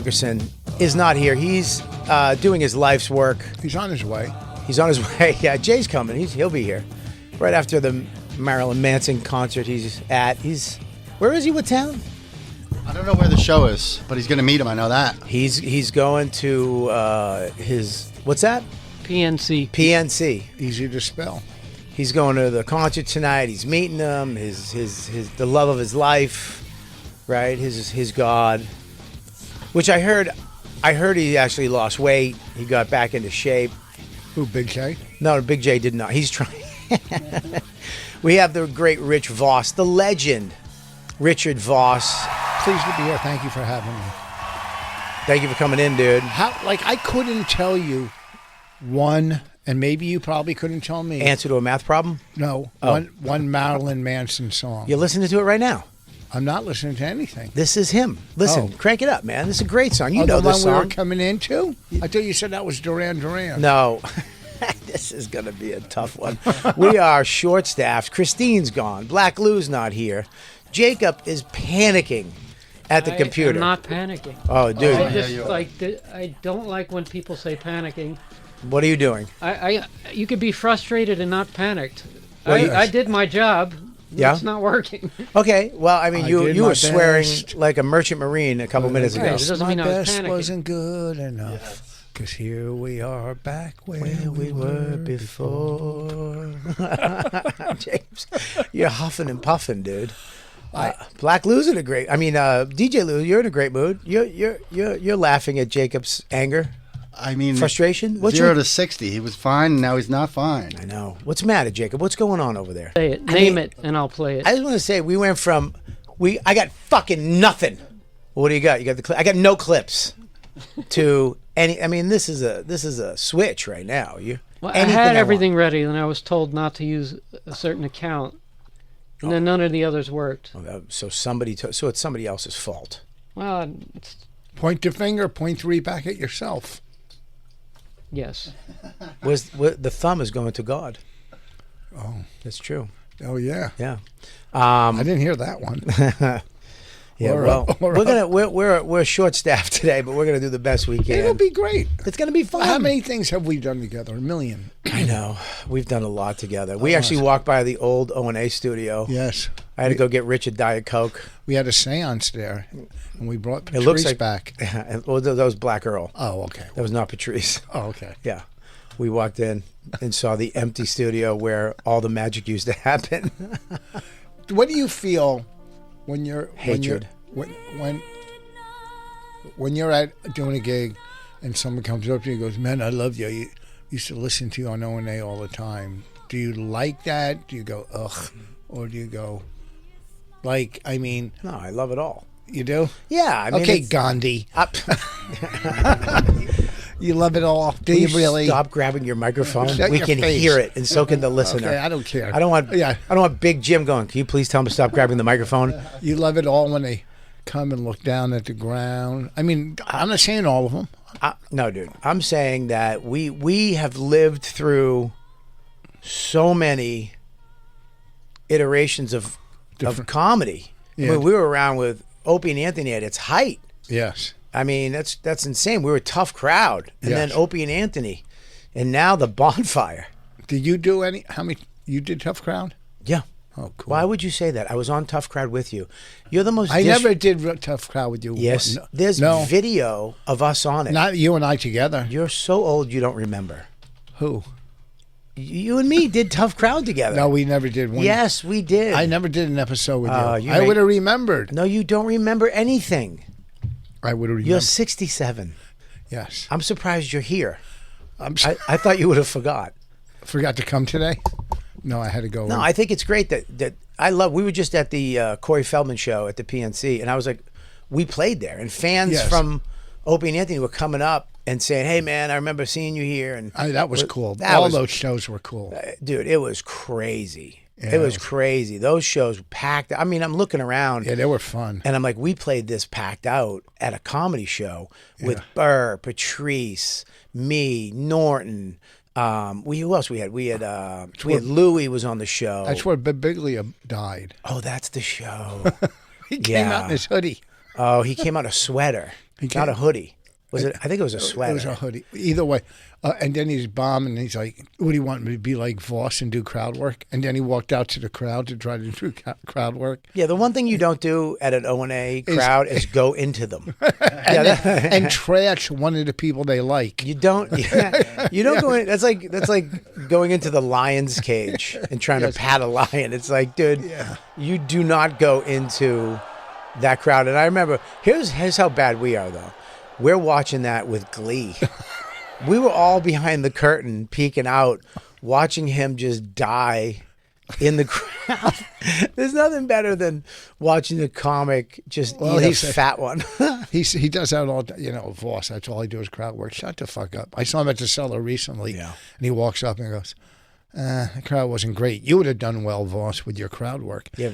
Wilkerson is not here. He's doing his life's work. He's on his way. He's on his way. Yeah, Jay's coming. He'll be here right after the Marilyn Manson concert he's at. Where is he? What town? I don't know where the show is, but he's going to meet him. I know that. He's going to his, what's that? PNC. PNC. Easy to spell. He's going to the concert tonight. He's meeting him. The love of his life, right? His God. Which I heard he actually lost weight. He got back into shape. Who, Big J? No, Big J did not. He's trying. We have the great Rich Voss, the legend, Richard Voss. Pleased to be here. Thank you for having me. Thank you for coming in, dude. I couldn't tell you one, and maybe you probably couldn't tell me. Answer to a math problem? No. Oh. One Marilyn Manson song. You're listening to it right now. I'm not listening to anything. This is him. Listen, crank it up, man. This is a great song. You know the this one song. we were coming into? I thought you said that was Duran Duran. No. This is going to be a tough one. We are short-staffed. Christine's gone. Black Lou's not here. Jacob is panicking at the computer. I'm not panicking. Oh, dude. I don't like when people say panicking. What are you doing? You could be frustrated and not panicked. Well, I did my job. Yeah? It's not working. Okay, well, I mean, you were swearing best. like a merchant marine a couple minutes ago. Right, it doesn't mean I was best panicking. wasn't good enough. Because here we are back where we were before. James, you're huffing and puffing, dude. Black Lou's in a great. I mean, DJ Lou, you're in a great mood. You're laughing at Jacob's anger. I mean, Frustration. What's 0 to 60. He was fine, and now he's not fine. I know. What's the matter, Jacob? What's going on over there? Say it. Name it, and I'll play it. I just want to say we went from I got fucking nothing. What do you got? You got I got no clips. To any. I mean, this is a switch right now. I had everything ready, and I was told not to use a certain account, and then none of the others worked. So it's somebody else's fault. Well, it's, point your finger, point 3 back at yourself. yes. The thumb is going to God. Oh, That's true. oh yeah. Yeah. I didn't hear that one. Yeah. We're short staffed today, but we're gonna do the best we can. It'll be great. It's gonna be fun. How many things have we done together? A million. I know. We've done a lot together. We actually walked by the old O&A studio. Yes. I had to go get Rich a Diet Coke. We had a seance there, and we brought Patrice It looks like back. Well, that was Black Earl. Oh, okay. That was not Patrice. Oh, okay. Yeah. We walked in and saw the empty studio where all the magic used to happen. What do you feel when you're Hatred. When you're at doing a gig and someone comes up to you and goes, "Man, I love you. You used to listen to you on O&A all the time." Do you like that? Do you go, ugh? Or do you go, like, I mean... No, I love it all. You do? Yeah. I mean, okay, Gandhi. You love it all. Do Will you you really? stop grabbing your microphone? Shut We your can face. hear it, and so can the listener. Okay, I don't care. I don't want Big Jim going, "Can you please tell him to stop grabbing the microphone?" You love it all when they come and look down at the ground. I mean, I'm not saying all of them. No, dude. I'm saying that we have lived through so many iterations of comedy. Yeah. I mean, we were around with Opie and Anthony at its height. Yes. I mean, that's insane. We were a tough crowd. And Yes. then Opie and Anthony. And now the Bonfire. Did you do any? How many? You did Tough Crowd? Yeah. Oh, cool. Why would you say that? I was on Tough Crowd with you. You're the most... I never did Tough Crowd with you. Yes. No. There's No. video of us on it. Not you and I together. You're so old you don't remember. Who? You and me did Tough Crowd together. No, we never did one. Yes, we did. I never did an episode with you. you I may- would have remembered. No, you don't remember anything. I would have remembered. You're 67. Yes. I'm surprised you're here. I I thought you would have forgot. forgot to come today. No, I had to go. No, I think it's great that we were just at the Corey Feldman show at the PNC, and I was like, we played there, and fans Yes. from Opie and Anthony were coming up and saying, "Hey, man, I remember seeing you here." And that was cool. That All was- those shows were cool. dude, it was crazy. Yeah, it was crazy. Those shows packed. I mean, I'm looking around. Yeah, they were fun. And I'm like, we played this packed out at a comedy show with Burr, Patrice, me, Norton. Who else we had? We had Louie was on the show. That's where Bibiglia died. Oh, that's the show. He came out in his hoodie. Oh, he came out a sweater. Not a hoodie. Was it? I think it was a sweater. It was a hoodie. Either way. And then he's bombing, and he's like, what do you want me to be like Voss and do crowd work? And then he walked out to the crowd to try to do crowd work. Yeah, the one thing you don't do at an O&A crowd is go into them. and trash one of the people they like. You don't go in. That's like going into the lion's cage and trying to pat a lion. It's like, dude, you do not go into that crowd. And I remember, here's how bad we are, though. We're watching that with glee. We were all behind the curtain, peeking out, watching him just die in the crowd. There's nothing better than watching the comic just eat a fat one. He does that all, Voss. That's all I do is crowd work. Shut the fuck up. I saw him at the cellar recently, and he walks up and goes, the crowd wasn't great. You would have done well, Voss, with your crowd work. Yeah,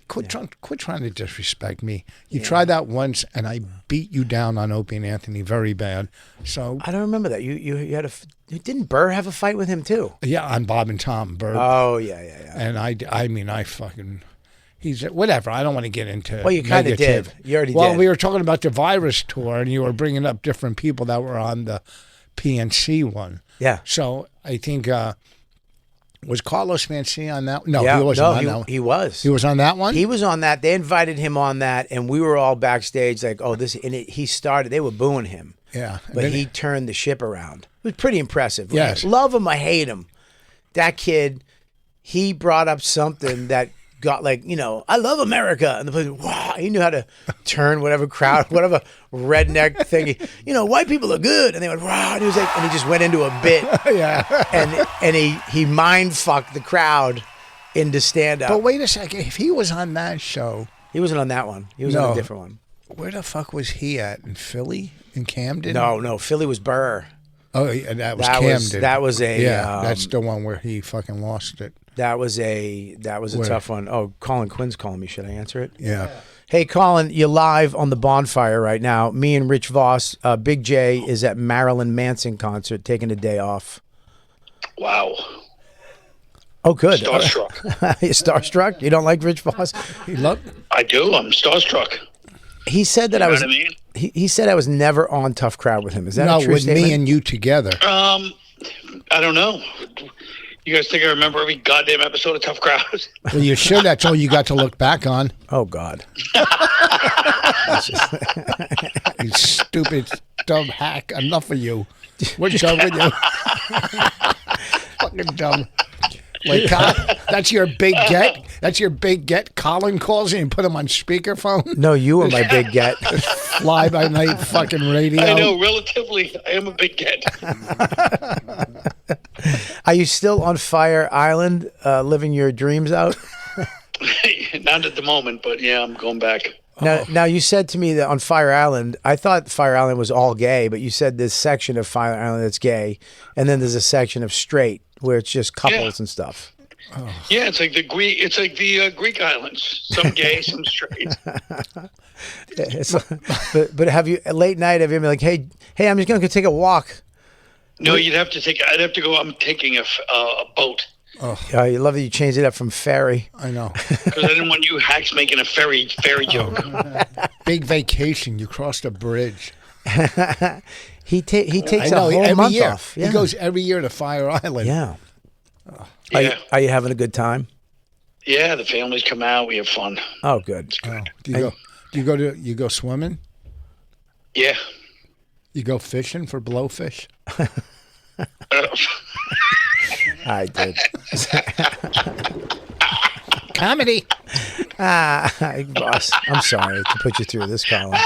quit trying to disrespect me. You tried that once, and I beat you down on Opie and Anthony very bad. So I don't remember that. You had didn't Burr have a fight with him too? Yeah, on Bob and Tom Burr. Oh yeah. And I fucking. He's whatever. I don't want to get into. Well, you kind of did. You already did. Well, we were talking about the virus tour, and you were bringing up different people that were on the PNC one. Yeah. So I think. Was Carlos Mencia on that? No, he wasn't on that one. He was. He was on that one? He was on that. They invited him on that, and we were all backstage like, oh, this. And he started, they were booing him. Yeah. But he turned the ship around. It was pretty impressive. Yes. Love him or hate him. That kid, he brought up something that got I love America. And the place, wow, he knew how to turn whatever crowd, whatever redneck thing. White people are good. And they went, wow. And he was like, and he just went into a bit. Yeah. And he mind fucked the crowd into stand up. But wait a second. If he was on that show. He wasn't on that one. He was on a different one. Where the fuck was he at? In Philly? In Camden? No. Philly was Burr. Oh, yeah, that was Camden. That was a. Yeah, that's the one where he fucking lost it. That was a tough one. Oh, Colin Quinn's calling me. Should I answer it? Yeah. Hey, Colin, you're live on the Bonfire right now. Me and Rich Voss. Big J is at Marilyn Manson concert, taking a day off. Wow. Oh, good. Starstruck. You're starstruck? You don't like Rich Voss? I do. I'm starstruck. He said that What I mean? He said I was never on Tough Crowd with him. Is that a true with statement? me and you together. I don't know. You guys think I remember every goddamn episode of Tough Crowd? Well, you should. That's all you got to look back on. Oh, God. You stupid, dumb hack. Enough of you. We're done with you. Fucking dumb. Like, that's your big get? That's your big get? Colin calls you and put him on speakerphone? No, you were my big get. Fly by night fucking radio. I know, relatively, I am a big get. Are you still on Fire Island, living your dreams out? Not at the moment, but yeah, I'm going back. Now, you said to me that on Fire Island, I thought Fire Island was all gay, but you said this section of Fire Island that's gay, and then there's a section of straight where it's just couples and stuff. Oh. Yeah, it's like the Greek islands. Some gay, some straight. But have you late night? Have you been like, hey, I'm just gonna go take a walk? No, I'd have to go. I'm taking a boat. Oh, you love that you changed it up from ferry. I know. Because I didn't want you hacks making a ferry joke. Big vacation. You crossed a bridge. He takes a whole month off. Yeah. He goes every year to Fire Island. Yeah. Yeah. Are you having a good time? Yeah, the families come out. We have fun. Oh, good. Oh. Do you go swimming? Yeah. You go fishing for blowfish? I did. Comedy. Boss, I'm sorry to put you through this, Colin. I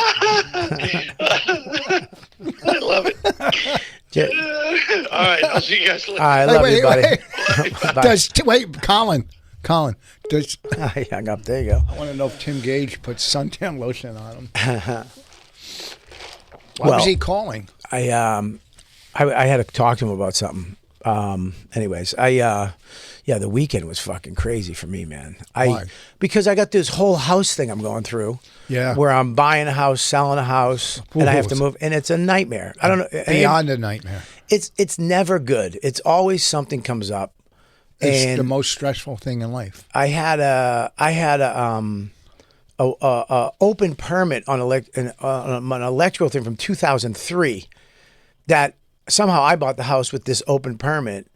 love it. All right, I'll see you guys later. I love you, buddy. Colin. Does I hung up. There you go. I want to know if Tim Gage puts suntan lotion on him. Why was he calling? I had to talk to him about something. Anyways, the weekend was fucking crazy for me, man. Why? Because I got this whole house thing I'm going through. Yeah. Where I'm buying a house, selling a house, and I have to move, and it's a nightmare. I don't know. Beyond a nightmare. It's never good. It's always something comes up. It's the most stressful thing in life. I had a open permit on an electrical thing from 2003 that somehow I bought the house with this open permit,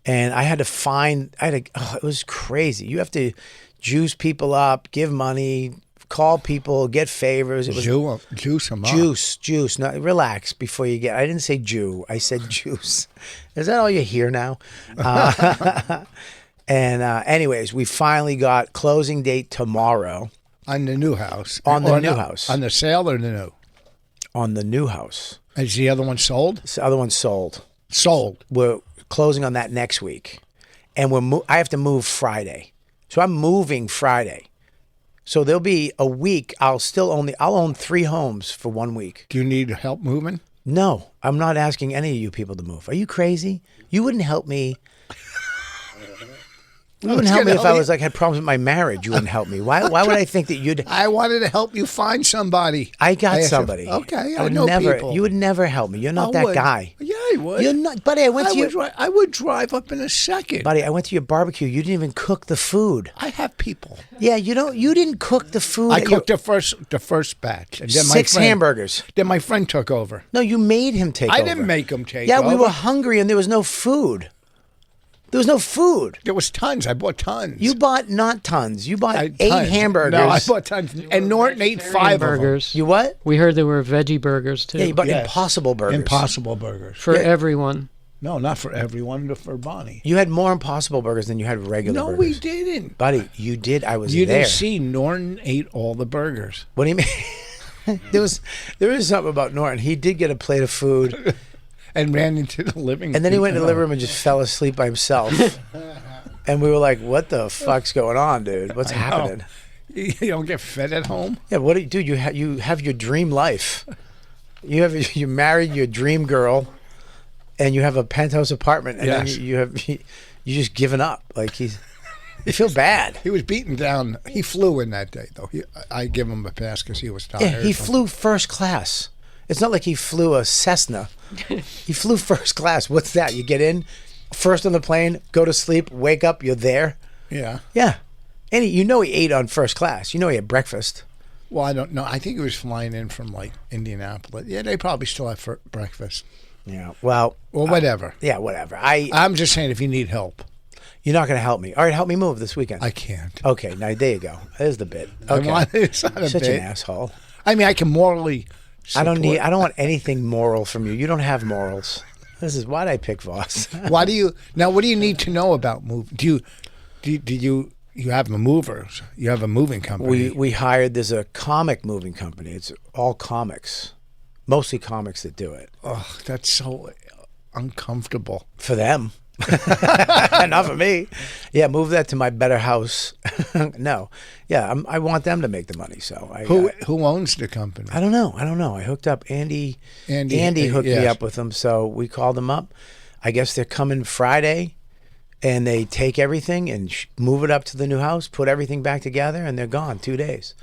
and I had to find. It was crazy. You have to juice people up, give money, call people, get favors. It was Juice them up. juice. No, relax before you get. I didn't say Jew. I said juice. Is that all you hear now? And anyways, we finally got closing date tomorrow. On the new house. On the new house. On the sale or the new? On the new house. Is the other one sold? The other one's sold. Sold. We're closing on that next week, and I have to move Friday, so I'm moving Friday. So there'll be a week. I'll own 3 homes for 1 week. Do you need help moving? No, I'm not asking any of you people to move. Are you crazy? You wouldn't help me. You wouldn't help me if I was had problems with my marriage. You wouldn't help me. Why would I think that you'd? I wanted to help you find somebody. I got somebody. Okay, I would know never. people. You would never help me. You're not that guy. Yeah, I would. You're not, buddy. I would drive up in a second. Buddy, I went to your barbecue. You didn't even cook the food. I have people. Yeah, you don't. You didn't cook the food. I cooked the first batch. And then 6 hamburgers. Then my friend took over. No, you made him take over. I didn't make him take Yeah, over. we were hungry and there was no food. There was no food. There was tons. I bought tons. You bought not tons. You bought 8 tons. hamburgers. No, I bought tons. And Norton ate 5 burgers. of them. You what? We heard there were veggie burgers too. Yeah, you bought Yes. Impossible Burgers. Impossible Burgers. for everyone. No, not for everyone, but for Bonnie. You had more Impossible Burgers than you had regular burgers. No, we didn't. Buddy, you did. I was You there. didn't see Norton ate all the burgers. What do you mean? there is something about Norton. He did get a plate of food, And ran into the living room. and then he went to the living room and just fell asleep by himself. And we were like, "What the fuck's going on, dude? What's happening?" You don't get fed at home? Yeah, what do you do? You have your dream life. You married your dream girl, and you have a penthouse apartment, and Yes. then you just given up. Like you feel bad. He was beaten down. He flew in that day, though. I give him a pass because he was tired. Yeah, he flew first class. It's not like he flew a Cessna. He flew first class. What's that? You get in first on the plane, go to sleep, wake up, you're there. Yeah. Yeah, and he ate on first class. You know he had breakfast. Well, I don't know. I think he was flying in from like Indianapolis. Yeah, they probably still have breakfast. Yeah. Well. Well, whatever. Yeah. Whatever. I'm just saying, if you need help, You're not going to help me. All right, help me move this weekend. I can't. Okay. Now there you go. There's the bit. Okay. It's not a Such bit. an asshole. I mean, I can morally. I don't support- want anything moral from you. You don't have morals. Why'd I pick Voss? Why do you now? What do you need to know about moving? Do you have a movers? You have a moving company. We hired. There's a comic moving company. It's all comics, mostly comics that do it Oh, that's so uncomfortable. for them. Not for me. Yeah, move that to my better house. No, yeah, I want them to make the money. So Who owns the company? I don't know. I hooked up Andy. Andy, hooked me yes. up with them, so we called them up. I guess they're coming Friday, and they take everything and move it up to the new house, put everything back together, and they're gone 2 days.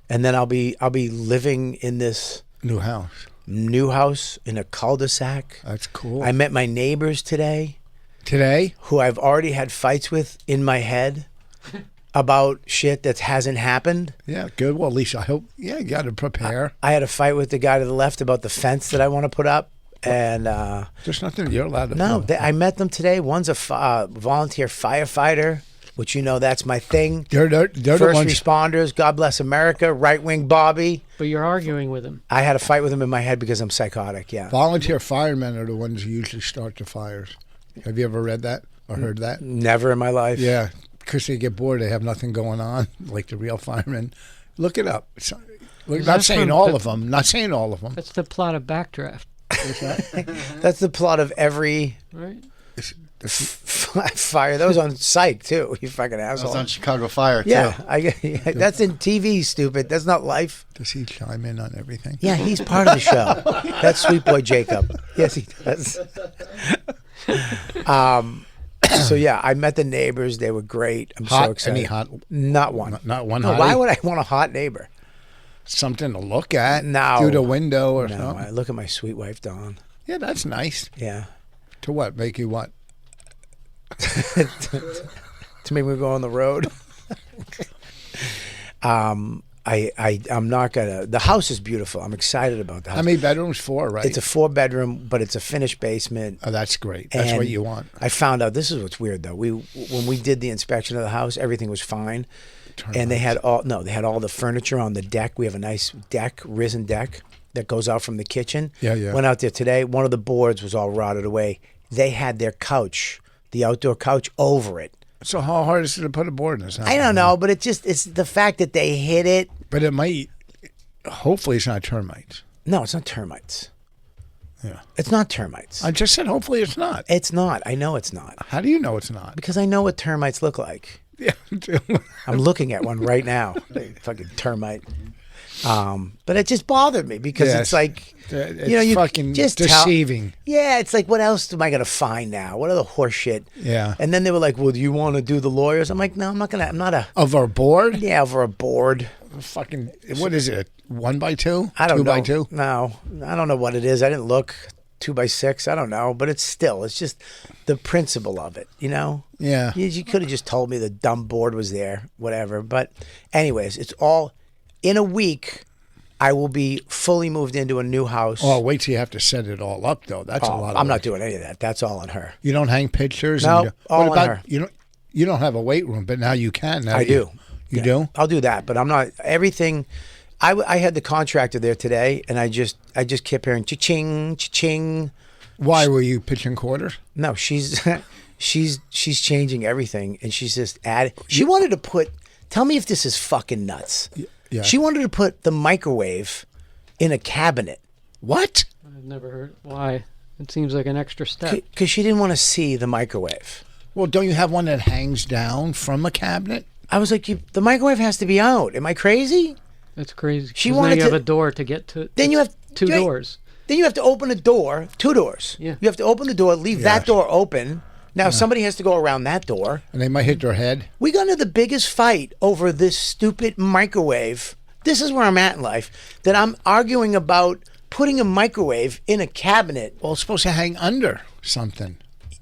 And then I'll be living in this New house. new house in a cul-de-sac. That's cool. I met my neighbors today, Today? who I've already had fights with in my head about shit that hasn't happened. Yeah, good. Well, at least I hope. Yeah, you got to prepare. I had a fight with the guy to the left about the fence that I want to put up, and There's nothing you're allowed to. no, I met them today. One's a volunteer firefighter, which that's my thing. They're First the ones. responders, God bless America, right wing Bobby. But you're arguing with him. I had a fight with him in my head because I'm psychotic. Yeah, Volunteer firemen are the ones who usually start the fires. Have you ever read that or heard that? never in my life. Yeah, because they get bored. They have nothing going on, like the real firemen. Look it up. Not that saying from all the- of them. Not saying all of them. That's the plot of Backdraft, That's the plot of every right? fire. That was on Psych too. You fucking That was asshole. on Chicago Fire, too. Yeah, that's in TV. Stupid. That's not life. Does he chime in on everything? Yeah, he's part of the show. That's Sweet Boy Jacob. Yes, he does. So yeah, I met the neighbors. They were great. I'm Hot? so excited. Any hot? Not one. Not one. No, hottie? why would I want a hot neighbor? Something to look at. No. Through the window or No, something. I look at my sweet wife Dawn. Yeah, that's nice. Yeah, To what? Make you what? to make me go on the road. I'm not gonna. The house is beautiful. I'm excited about the house. How many bedrooms? 4, right? It's a 4-bedroom, but it's a finished basement. Oh, that's great. That's And what you want. I found out, this is what's weird though. When we did the inspection of the house, everything was fine, and they had all the furniture on the deck. We have a nice deck, risen deck that goes out from the kitchen. Yeah. Went out there today. One of the boards was all rotted away. They had their couch, the outdoor couch, over it. So how hard is it to put a board in this house? I don't know, but it's the fact that they hit it. But it might. Hopefully, it's not termites. No, it's not termites. Yeah. It's not termites. I just said hopefully it's not. It's not. I know it's not. How do you know it's not? Because I know what termites look like. Yeah. I'm looking at one right now. Fucking termite. But it just bothered me because Yes. it's like, It's you fucking just deceiving. Yeah, it's like, what else am I going to find now? What other horse shit? Yeah. And then they were like, well, do you want to do the lawyers? I'm like, no, I'm not a, Over a board? yeah, over a board. Fucking, what is it? 1x2? I don't 2x2? know. No, I don't know what it is. I didn't look. 2x6. I don't know, but it's just the principle of it, you know? Yeah. You could have just told me the dumb board was there, whatever. But anyways, it's all in a week. I will be fully moved into a new house. Oh, wait till you have to set it all up, though. That's a lot of I'm not work. doing any of that. That's all on her. You don't hang pictures? No, and all what on about, her. You don't have a weight room, but now you can. Now I do. You Yeah, do? I'll do that, but I'm not everything. I had the contractor there today, and I just kept hearing cha-ching, cha-ching. Why were you pitching quarters? No, she's changing everything, and she's just adding. She wanted to put. Tell me if this is fucking nuts. Yeah. She wanted to put the microwave in a cabinet. What? I've never heard. Why? It seems like an extra step. Because she didn't want to see the microwave. Well, don't you have one that hangs down from a cabinet? I was like, the microwave has to be out. Am I crazy? That's crazy. She 'Cause wanted now you have to- a door to get to. Then you have two wait, doors. Then you have to open a door, 2 doors. Yeah. You have to open the door, leave that Yes. door open. Now somebody has to go around that door. And they might hit their head. We got into the biggest fight over this stupid microwave. This is where I'm at in life, that I'm arguing about putting a microwave in a cabinet. Well, it's supposed to hang under something.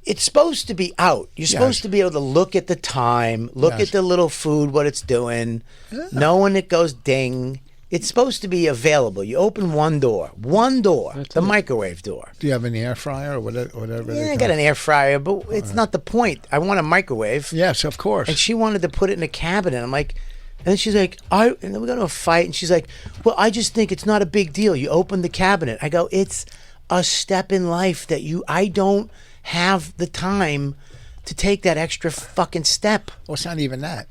It's supposed to be out. You're supposed to be able to look at the time, look Yes. at the little food, what it's doing, know when it goes ding. It's supposed to be available. You open one door, the microwave door. Do you have an air fryer or whatever? Yeah, they I got call an air fryer, but it's not the point. I want a microwave. Yes, of course. And she wanted to put it in a cabinet. I'm like, and then she's like, and then we got to a fight, and she's like, well, I just think it's not a big deal. You open the cabinet. I go, it's a step in life that I don't have the time to take that extra fucking step. Well, it's not even that.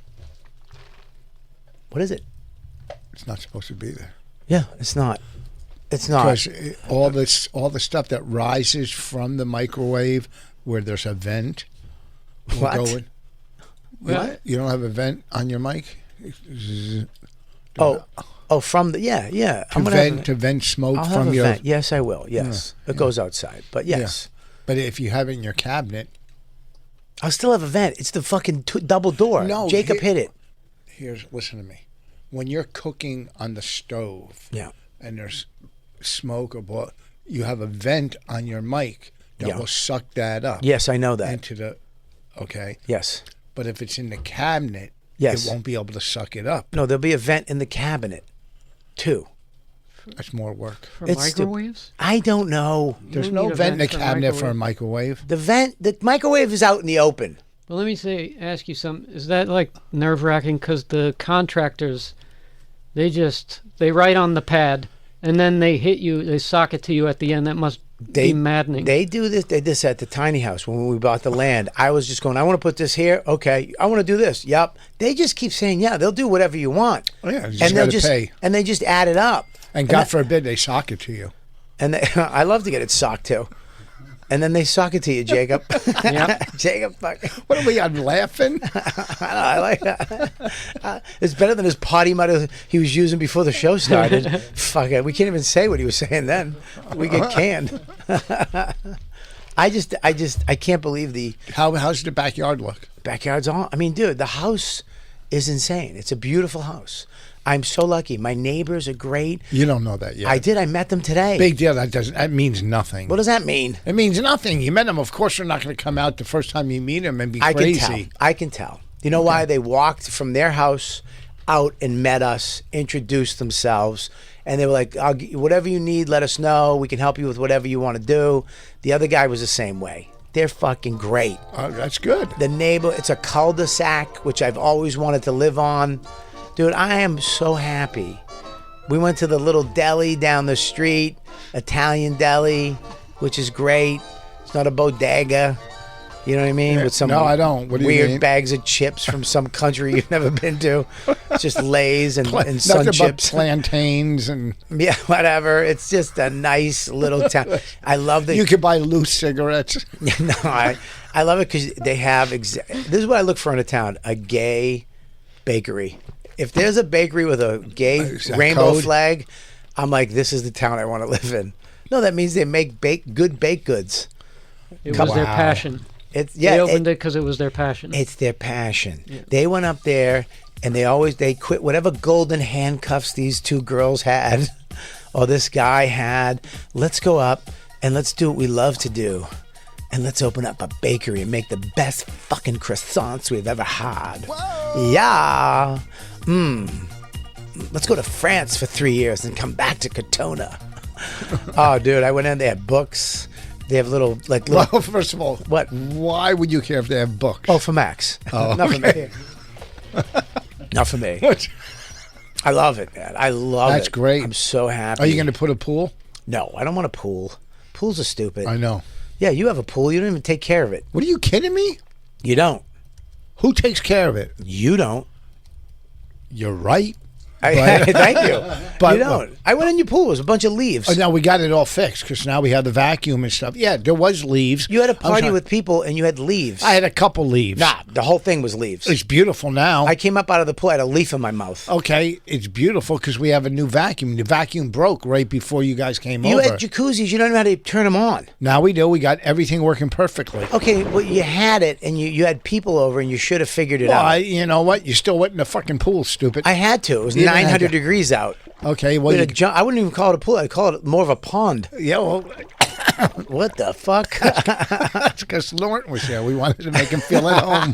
What is it? It's not supposed to be there. Yeah, it's not. It's not. Because all the stuff that rises from the microwave where there's a vent. will What? go in. What? You don't have a vent on your mic? From the yeah. To vent smoke I'll have from a your. vent. Yes, I will. Yes, it goes outside. But yes, But if you have it in your cabinet, I'll still have a vent. It's the fucking double door. No, Jacob hit it. listen to me. When you're cooking on the stove, Yeah. and there's smoke or boil, you have a vent on your mic that Yeah. will suck that up Yes, I know that. into the. Okay, Yes. but if it's in the cabinet, Yes. it won't be able to suck it up. No, there'll be a vent in the cabinet, too. That's more work. For It's the- microwaves? I don't know. There's don't no need a vent in the vent for cabinet for a microwave. The microwave is out in the open. Well, let me ask you something. Is that like nerve wracking? Because the contractors, they write on the pad and then they hit you, they sock it to you at the end. That must be maddening. They do this. They did this at the tiny house when we bought the land. I was just going, I want to put this here. Okay. I want to do this. Yep. They just keep saying, yeah, they'll do whatever you want. Oh yeah, you just And they'll gotta pay. and they just add it up. And God forbid they sock it to you. And I love to get it socked too. And then they sock it to you, Jacob. Yep. Jacob, fuck. What are we? I'm laughing. I like that. It's better than his potty mouth he was using before the show started. Fuck it. We can't even say what he was saying then. We get canned. I can't believe the How's the backyard look? backyard's on. I mean, dude, the house is insane. It's a beautiful house. I'm so lucky. My neighbors are great. You don't know that yet. I did. I met them today. Big deal. That means nothing. What does that mean? It means nothing. You met them. Of course, they're not going to come out the first time you meet them and be I crazy. can tell. I can tell. You know why? They walked from their house out and met us, introduced themselves, and they were like, whatever you need, let us know. We can help you with whatever you want to do. The other guy was the same way. They're fucking great. That's good. The neighbor, it's a cul-de-sac, which I've always wanted to live on. Dude, I am so happy. We went to the little deli down the street, Italian deli, which is great. It's not a bodega. You know what I mean? With some No, I don't. What do you weird mean? bags of chips from some country you've never been to. It's just Lay's and Nothing sun but chips. plantains and Yeah, whatever. It's just a nice little town. I love that. you could buy loose cigarettes. No, I love it because they have. This is what I look for in a town: a gay bakery. If there's a bakery with a gay Is that rainbow code? flag, I'm like, this is the town I want to live in. No, that means they make good baked goods. It was their Wow. passion. It's They opened it because it was their passion. It's their passion. They went up there and they quit whatever golden handcuffs these two girls had or this guy had. Let's go up and let's do what we love to do. And let's open up a bakery and make the best fucking croissants we've ever had. Whoa. Yeah. Let's go to France for 3 years and come back to Katona. Oh, dude, I went in. They had books. They have little. Well, first of all, What? Why would you care if they have books? Oh, for Max. Oh, Not okay. for me. Not for me. What? I love it, man. I love it. That's great. I'm so happy. Are you going to put a pool? No, I don't want a pool. Pools are stupid. I know. Yeah, you have a pool. You don't even take care of it. What are you kidding me? You don't. Who takes care of it? You don't. You're right. Thank you. But- you don't. I went in your pool. It was a bunch of leaves. Oh, now we got it all fixed because now we have the vacuum and stuff. Yeah, there was leaves. You had a I'm party sorry. with people and you had leaves. I had a couple leaves. Nah, the whole thing was leaves. It's beautiful now. I came up out of the pool. I had a leaf in my mouth. Okay, it's beautiful because we have a new vacuum. The vacuum broke right before you guys came You over. had jacuzzis. You don't know how to turn them on. Now we do. We got everything working perfectly. Okay, well, you had it and you had people over and you should have figured it Well, out. you know what? You still went in the fucking pool, stupid. I had to. It was You didn't have 900 to. degrees out. Okay, well, We had I wouldn't even call it a pool. I'd call it more of a pond. yeah, well, What the fuck? that's because Lawrence was there. We wanted to make him feel at home.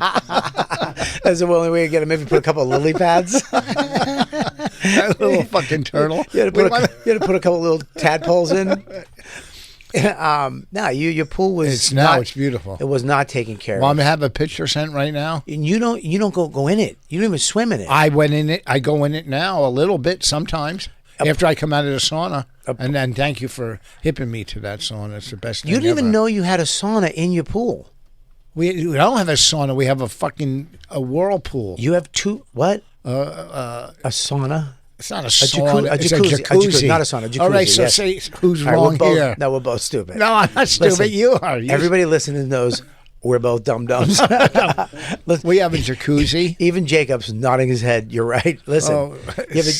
That's the only way to get him. Maybe put a couple of lily pads. That little fucking turtle. You had to put a couple of little tadpoles in. No, your pool was. It's beautiful. It was not taken care Want of. me to have a picture sent right now? And you don't go in it. You don't even swim in it. I went in it. I go in it now a little bit sometimes after I come out of the sauna. And then thank you for hipping me to that sauna. It's the best thing You didn't even ever. know you had a sauna in your pool. We don't have a sauna. We have a whirlpool. You have two. What? A sauna. It's not a jacuzzi- sauna. a It's a jacuzzi. jacuzzi. Not a sauna, a All right, jacuzzi, so yes. say who's All right, wrong we're both, here? No, we're both stupid. No, I'm not stupid. Listen, You are. Everybody listening knows we're both dum dums. We have a jacuzzi. Even Jacob's nodding his head. You're right. Listen, Oh.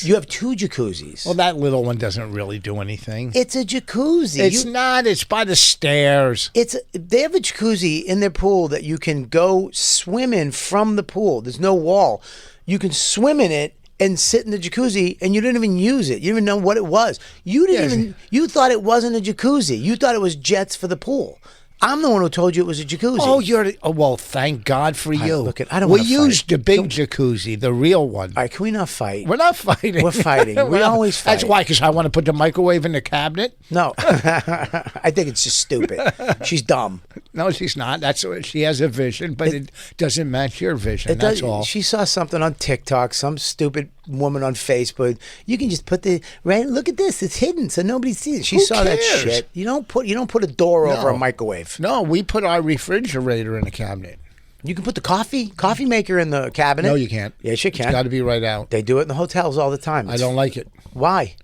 you have two jacuzzis. Well, that little one doesn't really do anything. It's a jacuzzi. It's not. It's by the stairs. They have a jacuzzi in their pool that you can go swim in from the pool. There's no wall. You can swim in it and sit in the jacuzzi, and you didn't even use it. You didn't even know what it was. You didn't Yes. even. You thought it wasn't a jacuzzi. You thought it was jets for the pool. I'm the one who told you it was a jacuzzi. Oh, well, thank God for you. look, I don't We wanna used fight. the big jacuzzi, the real one. All right, can we not fight? We're not fighting. We're fighting. We always That's fight. why, because I want to put the microwave in the cabinet. No, I think it's just stupid. She's dumb. No, she's not. That's what she has a vision, but it doesn't match your vision. That's all. She saw something on TikTok, some stupid woman on Facebook. You can just put look at this, it's hidden so nobody sees it. She Who saw that cares? shit. You don't put a door over a No. microwave. No, we put our refrigerator in the cabinet. You can put the coffee maker in the cabinet. No, you can't. Yes, you It's can. got to be right out. They do it in the hotels all the time. I don't like it. Why?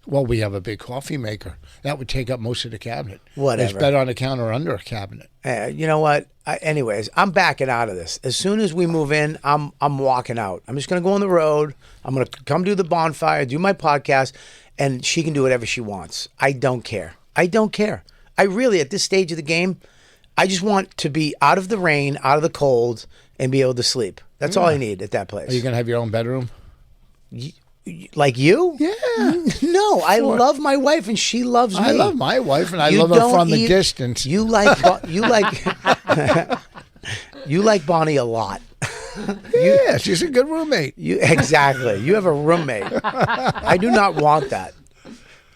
Well, we have a big coffee maker. That would take up most of the cabinet. Whatever. It's better on the counter or under a cabinet. You know what? Anyways, I'm backing out of this. As soon as we move in, I'm walking out. I'm just gonna go on the road. I'm gonna come do the bonfire, do my podcast, and she can do whatever she wants. I don't care. I don't care. I really, at this stage of the game, I just want to be out of the rain, out of the cold, and be able to sleep. That's all I need at that place. Are you going to have your own bedroom? Like you? Yeah. No, I love my wife and she loves me. I love my wife, and I You love her don't from the eat- distance. You like you like Bonnie a lot. Yeah, she's a good roommate. Exactly. You have a roommate. I do not want that.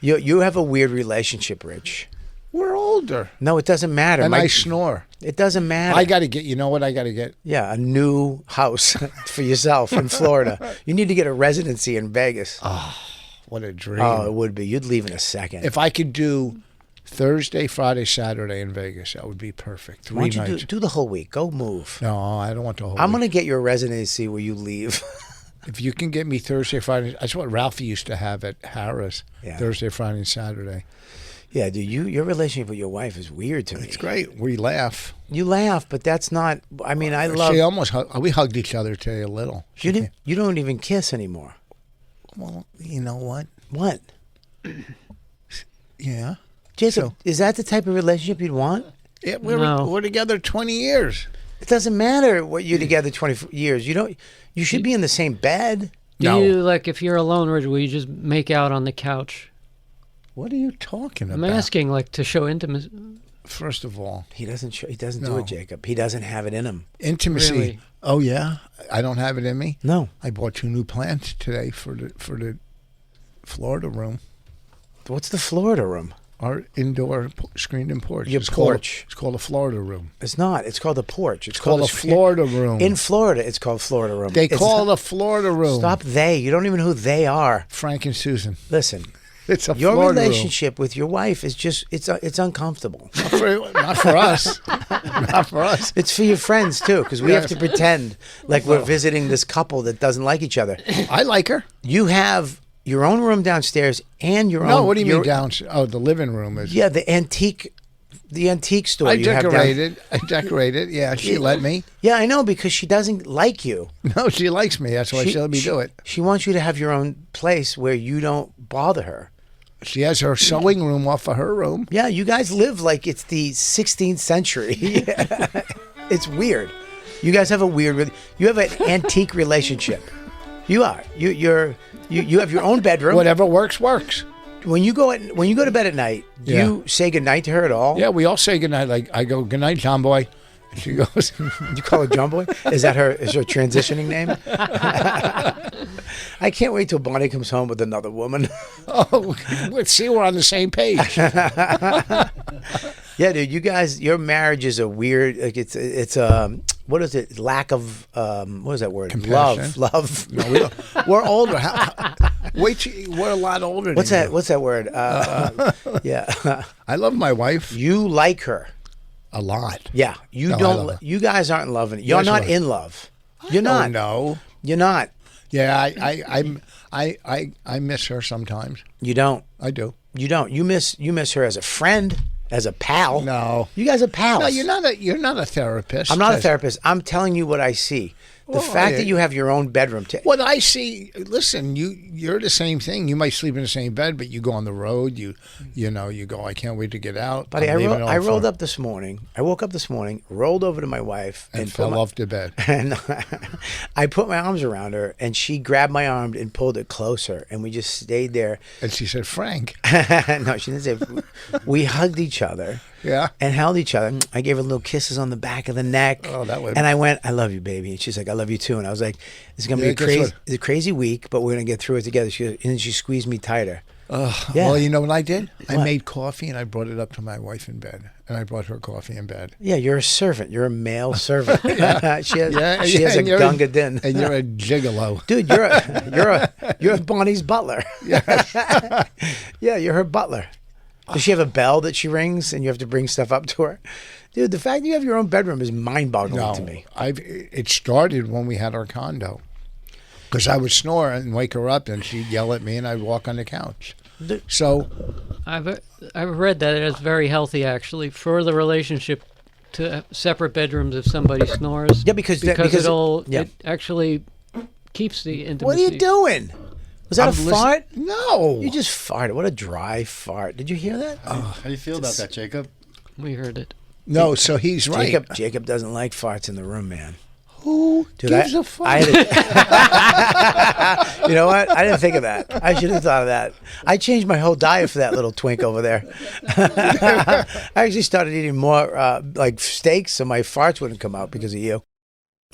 You have a weird relationship, Rich. We're older. No, it doesn't matter. And I snore. It doesn't matter. I got to get, you know what I got to get? Yeah, a new house for yourself in Florida. You need to get a residency in Vegas. What a dream. Oh, it would be. You'd leave in a second. If I could do Thursday, Friday, Saturday in Vegas, that would be perfect. Why 3 don't you nights. do the whole week? Go move. No, I don't want the whole I'm week. going to get you a residency where you leave. If you can get me Thursday, Friday, that's what Ralphie used to have at Harris. Yeah. Thursday, Friday, and Saturday. Yeah, dude, your relationship with your wife is weird to me. It's great. We laugh. You laugh, but that's not. I mean, I love. She almost we hugged each other today a little. You don't even kiss anymore. Well, you know what? What? Yeah. Jacob, So- is that the type of relationship you'd want? Yeah, No. we're together 20 years. It doesn't matter what you're together 20 years. You should be in the same bed. Do No. you, like, if you're alone, or will you just make out on the couch? What are you talking I'm about? asking, like, to show intimacy. First of all, He doesn't do No. it, Jacob. He doesn't have it in him. intimacy. Really? Oh yeah, I don't have it in me. No. I bought 2 new plants today for the Florida room, What's the Florida room? our indoor screened-in porch. Your It's porch. It's called a Florida room. It's not. It's called a porch. It's called a Florida room. In Florida, it's called Florida room. They It's call not- it a Florida room. Stop they. You don't even know who they are. Frank and Susan. Listen, It's a your Florida relationship with your wife is just, it's uncomfortable. room. Not for us. Not for us. It's for your friends, too, because we have to pretend like we're visiting this couple that doesn't like each other. I like her. You have your own room downstairs and your own. No, what do you mean your- downstairs? Oh, the living room is. Yeah, the antique store. I you have down- decorated. I decorated. Yeah, she let me. Yeah, I know, because she doesn't like you. No, she likes me. That's why she let me do it. She wants you to have your own place where you don't bother her. She has her sewing room off of her room. Yeah, you guys live like it's the 16th century. It's weird. You guys have a weird. You have an antique relationship. You are. You have your own bedroom. Whatever works, works. When you go to bed at night, do Yeah. you say goodnight to her at all? Yeah, we all say goodnight. Like I go, goodnight, John Boy. And she goes, You call her John Boy? Is that her transitioning name? I can't wait till Bonnie comes home with another woman. oh, let's see, we're on the same page. Yeah, dude, you guys, your marriage is a weird. Like it's what is it? Lack of what is that word? Compassion. Love. No, we're older. Wait, we're a lot older. What's than that? you. What's that word? Yeah, I love my wife you like her. a lot. Yeah, you No, I don't. love her. You guys aren't loving it. You're Yes, not I- in love. You're not. No. You're not. Yeah, I miss her sometimes. You don't. I do. You don't. You miss her as a friend, as a pal. No. You guys are pals. No, you're not a therapist. I'm not a Just- therapist. I'm telling you what I see. The Well, fact yeah. that you have your own bedroom. What I see, listen, you're the same thing. You might sleep in the same bed, but you go on the road. You go. I can't wait to get out. Buddy, I'm leaving it all I rolled for-" up this morning. I woke up this morning, rolled over to my wife, and put fell my- off the bed. And I put my arms around her, and she grabbed my arm and pulled it closer, and we just stayed there. And she said, "Frank." No, she didn't say. We hugged each other. Yeah. And held each other. I gave her little kisses on the back of the neck. Oh, that would- And I went, "I love you, baby." And she's like, "I love you too." And I was like, "It's gonna Yeah, be a guess crazy, what? it's a crazy week, but we're gonna get through it together." And then she squeezed me tighter. Yeah. Well, you know what I did? I What? made coffee and I brought it up to my wife in bed, and I brought her coffee in bed. Yeah, you're a servant. You're a male servant. she has a and you're gunga din. and you're a gigolo. Dude, you're Bonnie's butler. Yeah, you're her butler. Does she have a bell that she rings and you have to bring stuff up to her? Dude, the fact that you have your own bedroom is mind-boggling to me. It started when we had our condo, because I would snore and wake her up, and she'd yell at me, and I'd walk on the couch. So I've read that it's very healthy, actually, for the relationship to have separate bedrooms if somebody snores. Yeah, because it actually keeps the intimacy. What are you doing? Was that a fart? No. You just farted. What a dry fart. Did you hear that? How do you feel about that, Jacob? We heard it. No, so he's right. Jacob doesn't like farts in the room, man. Who Dude, gives a fuck? You know what? I didn't think of that. I should have thought of that. I changed my whole diet for that little twink over there. I actually started eating more like steaks so my farts wouldn't come out because of you.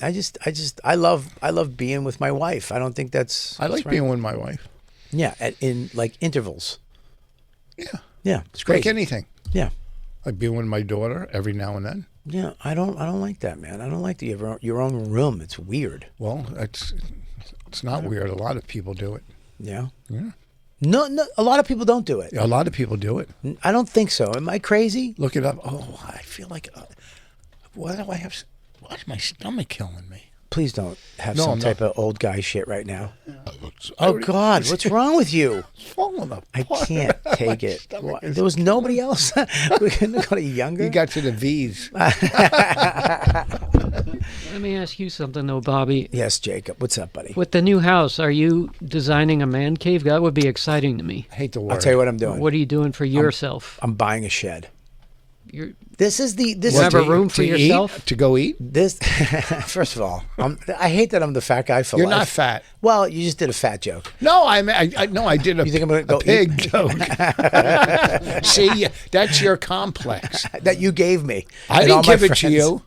I love being with my wife. I don't think that's. I like right. being with my wife. Yeah, in like intervals. Yeah. Yeah, it's great. Like anything. Yeah. Like being with my daughter every now and then. Yeah, I don't like that, man. I don't like your own room. It's weird. Well, it's not weird. A lot of people do it. Yeah. Yeah. No, a lot of people don't do it. A lot of people do it. I don't think so. Am I crazy? Look it up. Oh, I feel like, why do I have? Why is my stomach killing me? Please don't have No, some I'm type not. of old guy shit right now. I Oh already- God, what's wrong with you? It's falling apart. I can't take My it. stomach What? is- There was nobody else. We couldn't go to younger. You got to the V's. Let me ask you something, though, Bobby. Yes, Jacob. What's up, buddy? With the new house, are you designing a man cave? That would be exciting to me. I hate the word. I'll tell you what I'm doing. What are you doing for yourself? I'm buying a shed. You're, This is you have a room for to yourself? Eat, to go eat? this. First of all, I hate that I'm the fat guy for You're life. not fat. Well, you just did a fat joke. No, I did a, You think I'm gonna a go pig eat? joke. See, that's your complex. That you gave me. I and all didn't my give it to friends. you.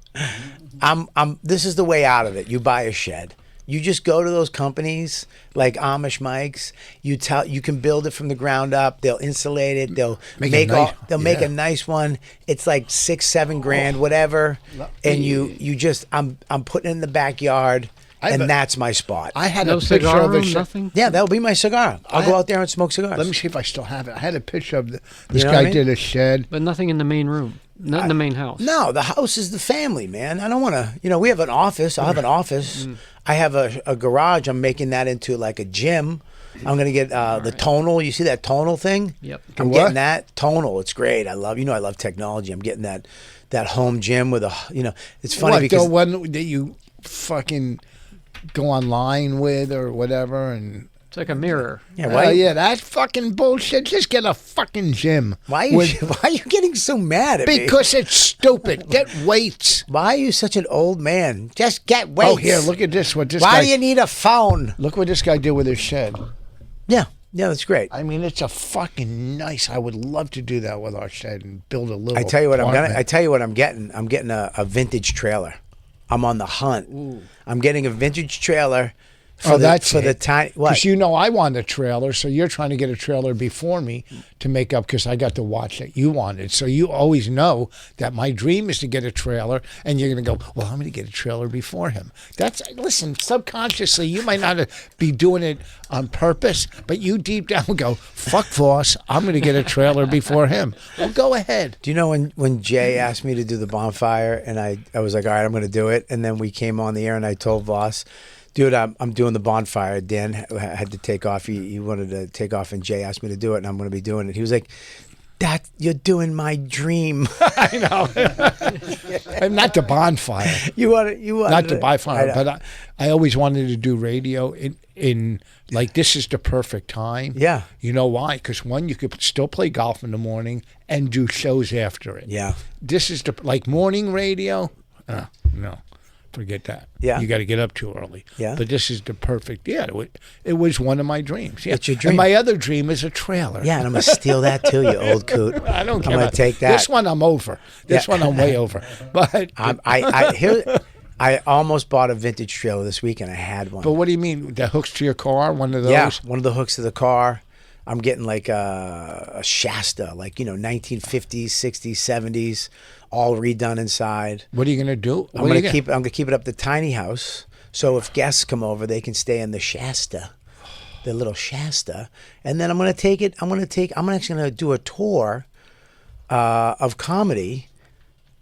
This is the way out of it. You buy a shed. You just go to those companies like Amish Mike's. You can build it from the ground up. They'll insulate it. They'll Make make it nice. make Yeah. a nice one. It's like $6-7 grand, whatever. And you just I'm putting it in the backyard, have and a- that's my spot. I had No a picture cigar of a room, shed. nothing? Yeah, that'll be my cigar. I'll I- go out there and smoke cigars. Let me see if I still have it. I had a picture of this know guy what I mean? did a shed. But nothing in the main room. Not in the main house. No, the house is the family, man. I don't want to. We have an office. I'll have an office. I have a garage. I'm making that into like a gym. I'm gonna get the tonal. You see that tonal thing? Yep. I'm What? getting that tonal. It's great. I love technology. I'm getting that home gym with a. It's funny What, because the one that you fucking go online with or whatever and. It's like a mirror. yeah. Oh, yeah, that's fucking bullshit. Just get a fucking gym. Why are you With- why are you getting so mad at me? Because it's stupid. Get weights. Why are you such an old man? Just get weights. Oh, here, look at this. What this Why guy? do you need a phone? Look what this guy did with his shed. Yeah, that's great. I mean, it's a fucking nice. I would love to do that with our shed and build a little. I tell you what apartment. I tell you what I'm getting. I'm getting a vintage trailer. I'm on the hunt. I'm getting a vintage trailer for the tiny. What? Because I want a trailer, so you're trying to get a trailer before me to make up because I got the watch that you wanted. So you always know that my dream is to get a trailer, and you're going to go, well, I'm going to get a trailer before him. Listen, subconsciously, you might not be doing it on purpose, but you deep down go, fuck Voss, I'm going to get a trailer before him. Well, go ahead. Do you know when Jay asked me to do the bonfire, and I was like, all right, I'm going to do it, and then we came on the air, and I told Voss, dude, I'm doing the bonfire. Dan had to take off. He wanted to take off, and Jay asked me to do it, and I'm going to be doing it. He was like, "That you're doing my dream." I know. I'm not the bonfire. you want Not to buy fire, I know. but I always wanted to do radio in like this is the perfect time. Yeah. You know why? Because one, you could still play golf in the morning and do shows after it. Yeah. This is like morning radio. No, forget that. Yeah. You got to get up too early. Yeah. But this is the perfect. Yeah. It was one of my dreams. Yeah. It's your dream. And my other dream is a trailer. Yeah, and I'm going to steal that too, you old coot. I don't care. I'm going about- to take that. This one I'm over. This one I'm way over. But I almost bought a vintage trailer this weekend. I had one. But what do you mean? The hooks to your car? One of those? Yeah, one of the hooks to the car. I'm getting like a Shasta, like 1950s, 60s, 70s, all redone inside. What are you gonna do? I'm gonna keep it up the tiny house. So if guests come over, they can stay in the Shasta, the little Shasta, and then I'm actually gonna do a tour of comedy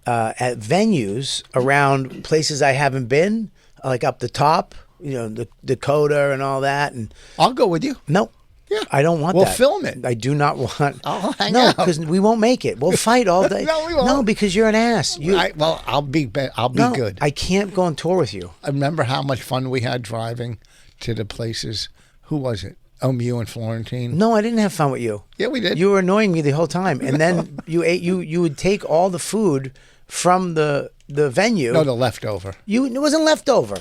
at venues around places I haven't been, like up the top, the Dakota and all that. And I'll go with you. no, Yeah. I don't want We'll that. film it. I do not want. I'll hang no, out. because we won't make it. We'll fight all day. No, we won't. No, because you're an ass. I'll be no, good. I can't go on tour with you. I remember how much fun we had driving to the places. Who was it? You and Florentine. No, I didn't have fun with you. Yeah, we did. You were annoying me the whole time, and then you would take all the food from the venue. No, the leftover. It wasn't leftover.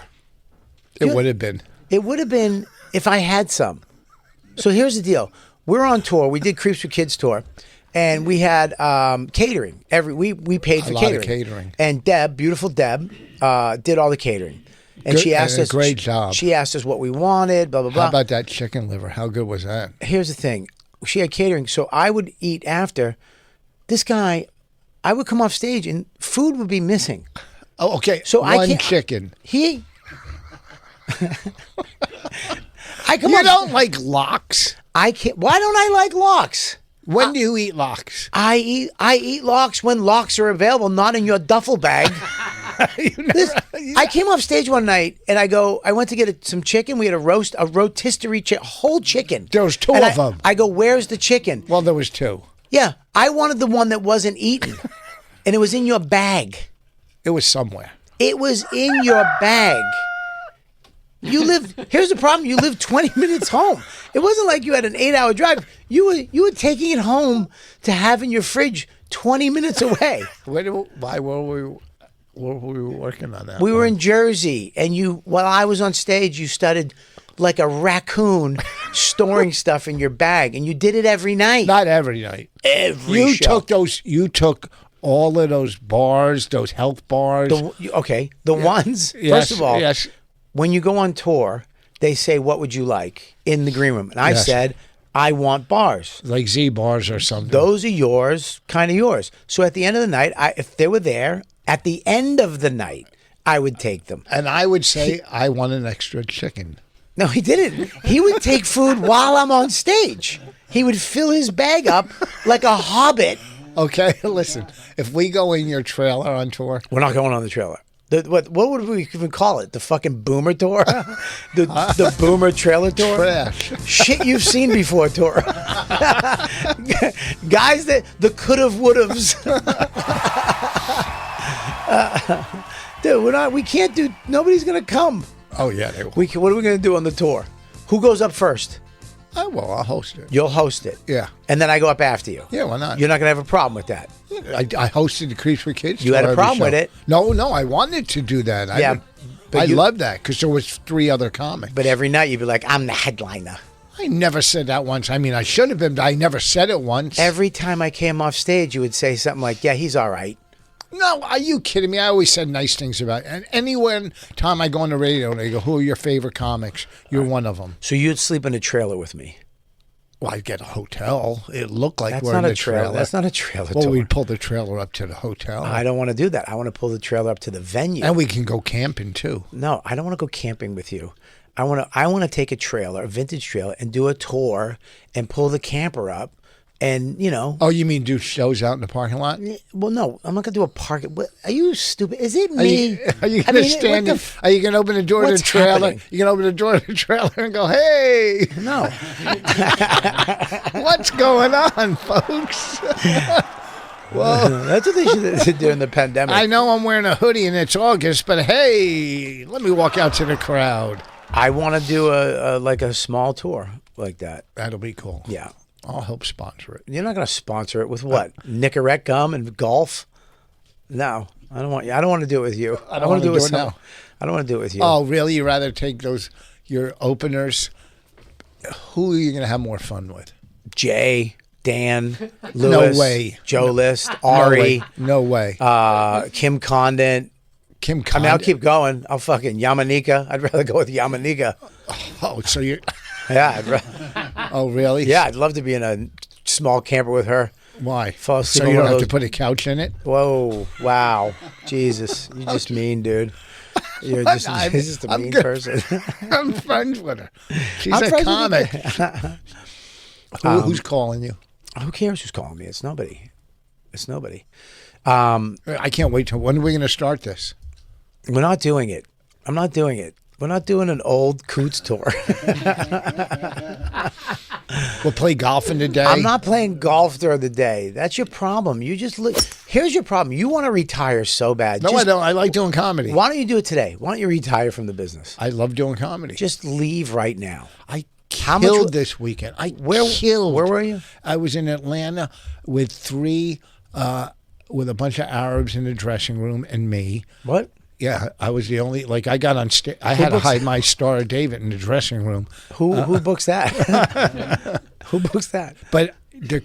It would have been. It would have been if I had some. So here's the deal: we're on tour. We did Creeps for Kids tour, and we had catering. We paid for lot of catering. catering. And beautiful Deb, did all the catering. And Good- she asked and a us. great job. She asked us what we wanted. Blah blah blah. How about that chicken liver? How good was that? Here's the thing. She had catering, so I would eat after. This guy, I would come off stage and food would be missing. Oh, okay. So I one can't- chicken. He. I come You off. don't like lox? I can't. Why don't I like lox? When do you eat lox? I eat lox when lox are available, not in your duffel bag. I came off stage one night and I went to get some chicken. We had a rotisserie whole chicken. There was two And of them. I go, where's the chicken? Well, there was two. Yeah, I wanted the one that wasn't eaten, and it was in your bag. It was somewhere. It was in your bag. Here's the problem. You live 20 minutes home. It wasn't like you had an 8-hour drive. You were taking it home to have in your fridge 20 minutes away. Why were we working on that? We were in Jersey, and while I was on stage, you started like a raccoon storing stuff in your bag, and you did it every night. Not every night. Every show. You took all of those bars, those health bars. The ones, Yes, first of all, yes. when you go on tour, they say, what would you like in the green room? And I Yes. said, I want bars. Like Z bars or something. Those are yours, kind of yours. So at the end of the night, if they were there, at the end of the night, I would take them. And I would say, I want an extra chicken. No, he didn't. He would take food while I'm on stage. He would fill his bag up like a hobbit. Okay, listen. If we go in your trailer on tour, We're not going on the trailer. What would we even call it? The fucking boomer tour? the boomer trailer tour? trash. Shit you've seen before tour. Guys the could've would'ves. Dude, we can't do, nobody's gonna come. Oh yeah, they will. What are we gonna do on the tour? Who goes up first? Oh, well, I'll host it. You'll host it. Yeah. And then I go up after you. Yeah, why not? You're not gonna have a problem with that. I hosted the Creeps for Kids. You had tour a every problem with show. it. No, I wanted to do that. Yeah, but I you- love that because there was 3 other comics. But every night you'd be like, I'm the headliner. I never said that once. I mean, I should have been, but I never said it once. Every time I came off stage, you would say something like, yeah, he's all right. No, are you kidding me? I always said nice things about it. And anywhere time I go on the radio, they go, who are your favorite comics? You're one of them. So you'd sleep in a trailer with me. Well, I'd get a hotel. It looked like That's we're not in a the trailer. That's not a trailer Well, tour. we'd pull the trailer up to the hotel. I don't want to do that. I want to pull the trailer up to the venue. And we can go camping, too. No, I don't want to go camping with you. I want to take a trailer, a vintage trailer, and do a tour and pull the camper up, and Oh, you mean do shows out in the parking lot? well, no, I'm not gonna do a park. What, are you stupid? Is it Are me? you I going to mean, stand? what the Are you going to open the door to the what's trailer? happening? You can open the door to the trailer and go, "Hey, No, what's going on, folks?" Whoa! that's what they should do in the pandemic. I know I'm wearing a hoodie and it's August, but hey, let me walk out to the crowd. I want to do a small tour like that. That'll be cool. Yeah, I'll help sponsor it. you're not gonna sponsor it with what? Nicorette gum and golf? No, I don't want you. I don't want to do it with you. I don't want to wanna do it do it with now. I don't want to do it with you. Oh, really? You rather take your openers? Who are you going to have more fun with? Jay, Dan, Lewis, way. Joe List, Ari, No way. Kim Condon. Kim I mean, Condon. I'll keep going. I'll fucking Yamanika. I'd rather go with Yamanika. Oh, so you? Yeah, Oh, really? yeah. I'd love to be in a small camper with her. Why? Fall asleep So on you one don't of have to those- put a couch in it? Whoa! Wow! Jesus, you just mean, dude. You're just, I'm- you're just a I'm mean good. person. I'm friends with her. She's I'm a friends comic. with Who's calling you? Who cares who's calling me? It's nobody. It's nobody. I can't wait till. When are we going to start this? We're not doing it. I'm not doing it. We're not doing an old Coots tour. We'll play golf in the day. I'm not playing golf during the day. That's your problem. You just look. Here's your problem. You want to retire so bad. No, Just- I don't. I like doing comedy. Why don't you do it today? Why don't you retire from the business? I love doing comedy. Just leave right now. I How much killed wa- this weekend. I Where killed. Where were you? I was in Atlanta with with a bunch of Arabs in the dressing room and me. What? Yeah, I was the only. Like I got on stage. I had to books- hide my Star of David in the dressing room. Who books that? Who books that? But the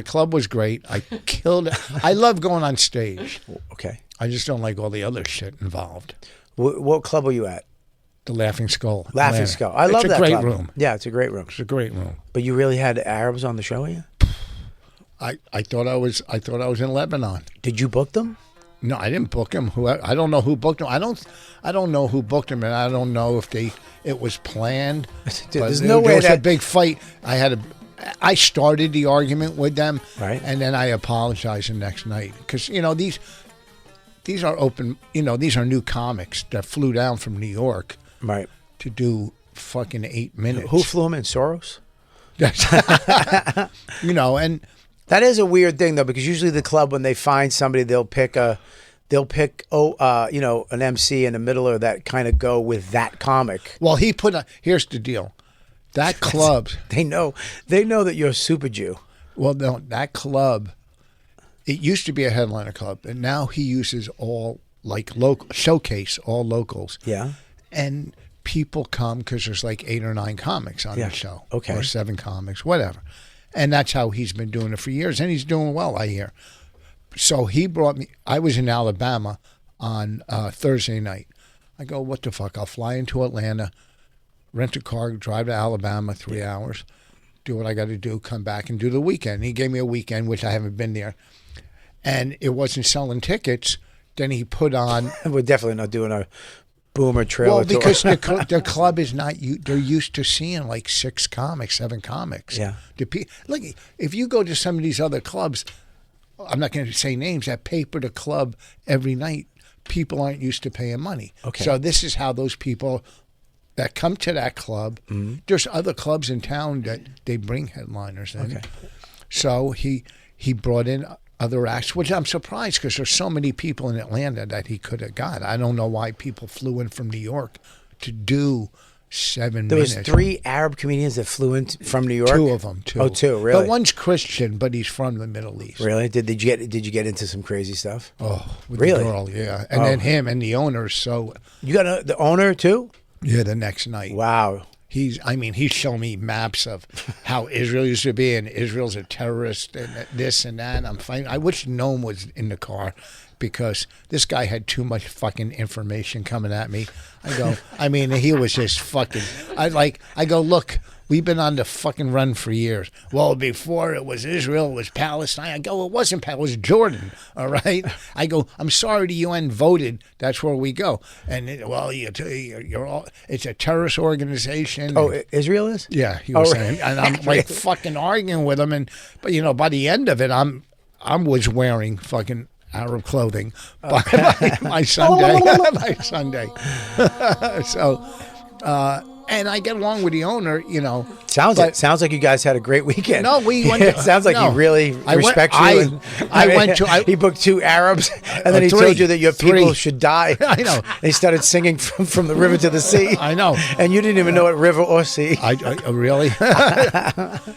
club was great. I killed it. I love going on stage. Okay. I just don't like all the other shit involved. What club were you at? The Laughing Skull. Laughing Atlanta. Skull. I love that It's a great club. room. Yeah, it's a great room. It's a great room. But you really had Arabs on the show with you? I thought I was in Lebanon. Did you book them? No, I didn't book him. I don't know who booked him. I don't know who booked him, and I don't know if it was planned. Dude, but there's no way there was that a big fight. I started the argument with them, Right. and then I apologized the next night because these are open. These are new comics that flew down from New York Right. to do fucking 8 minutes. Who flew him in? Soros? And That is a weird thing though, because usually the club, when they find somebody, they'll pick an MC and a middler that kind of go with that comic. well, here's the deal. That club, They know that you're a super Jew. well, no, that club, it used to be a headliner club, and now he uses all showcase all locals. Yeah. And people come because there's like 8 or 9 comics on Yeah. the show. Okay. Or 7 comics, whatever. And that's how he's been doing it for years. And he's doing well, I hear. So he brought me, I was in Alabama on Thursday night. I go, what the fuck? I'll fly into Atlanta, rent a car, drive to Alabama 3 hours, do what I got to do, come back and do the weekend. He gave me a weekend, which I haven't been there. And it wasn't selling tickets. Then he put on. We're definitely not doing a Boomer trailer Well, tour. because the club is not. They're used to seeing like 6 comics, 7 comics. Yeah. Look, if you go to some of these other clubs, I'm not going to say names, that pay per the club every night, people aren't used to paying money. Okay. So this is how those people that come to that club. Mm-hmm. There's other clubs in town that they bring headliners in. Okay. So he brought in other acts, which I'm surprised because there's so many people in Atlanta that he could have got. I don't know why people flew in from New York to do 7 there minutes. was 3 Arab comedians that flew in from New York. 2 of them. 2. Oh, 2, really? But one's Christian, but he's from the Middle East. Really? Did you get into some crazy stuff? Oh, with Really? the girl, yeah. And then him and the owner. So You got the owner too? yeah, the next night. Wow. He's showing me maps of how Israel used to be, and Israel's a terrorist, and this and that. And I'm fine. I wish Noam was in the car because this guy had too much fucking information coming at me. He was just fucking. I go, look, we've been on the fucking run for years. Well, before it was Israel, it was Palestine. I go, it wasn't Palestine, it was Jordan. All right. I go, I'm sorry the UN voted. That's where we go. And you're all. It's a terrorist organization. Oh, Israel is? Yeah, he was Oh, saying, and I'm like fucking arguing with him, but by the end of it, I was wearing fucking Arab clothing by my Sunday, so, and I get along with the owner, Sounds like you guys had a great weekend. No, we went. It sounds like no. he really respects you. He booked 2 Arabs, and then he 3. told you that your people 3. should die. I know. And he started singing from the river to the sea. I know. And you didn't even know what river or sea. I really.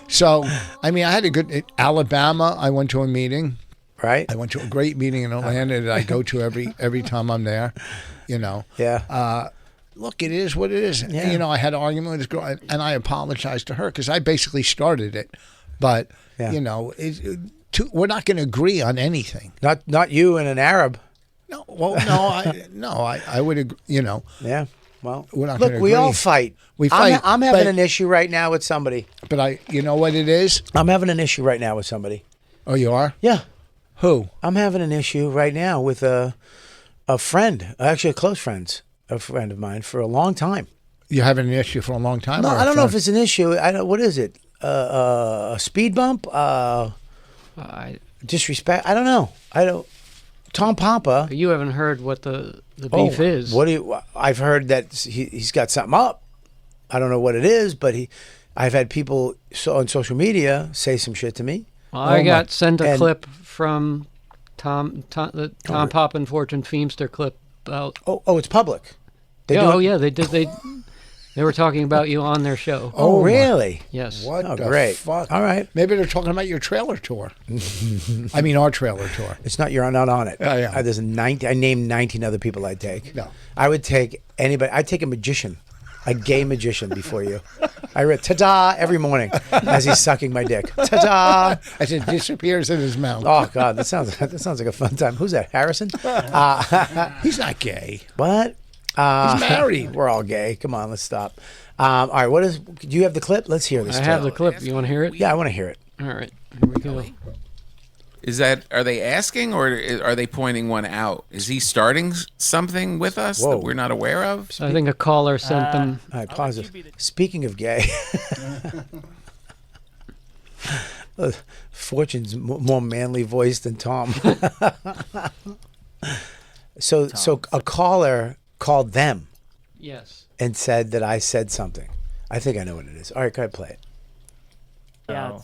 So, I had a good Alabama. I went to a meeting. Right? I went to a great meeting in Atlanta that I go to every time I'm there. Yeah. Look, it is what it is. Yeah. I had an argument with this girl, and I apologized to her because I basically started it. But Yeah. we're not going to agree on anything. Not you and an Arab. No, well, I would agree. Yeah. Well, We're not look, gonna we all agree. fight. We fight, I'm having but- an issue right now with somebody. But you know what it is? I'm having an issue right now with somebody. Oh, you are? Yeah. Who? I'm having an issue right now with a friend, actually a close friend of mine for a long time. You having an issue for a long time? No, or a I don't know if friend? it's an issue. What is it? A speed bump? Disrespect? I don't know. Tom Papa. You haven't heard what the beef is. I've heard that he's got something up. I don't know what it is, but I've had people on social media say some shit to me. I got sent a and- clip from Tom Papa and Fortune Feimster clip about. Oh, it's public. They do it? Yeah, they did. They were talking about you on their show. Oh, Oh, my- really? Yes. What Oh, the great. fuck? All right. Maybe they're talking about your trailer tour. Our trailer tour. It's not, you're not on it. Oh, yeah. There's 19. I named 19 other people I'd take. No. I would take anybody. I'd take a magician, a gay magician before you. I read ta-da every morning as he's sucking my dick. Ta-da. As it disappears in his mouth. Oh God, that sounds like a fun time. Who's that? Harrison? He's not gay. What? He's married. We're all gay. Come on, let's stop. All right, do you have the clip? Let's hear this. I have the clip. You want to hear it? Yeah, I want to hear it. All right, here we go. Are they asking or are they pointing one out? Is he starting something with us that we're not aware of? I think a caller sent them. All right, pause this. Speaking of gay, Fortune's more manly voice than Tom. So a caller called them Yes. and said that I said something. I think I know what it is. All right, go ahead, play it. Yeah.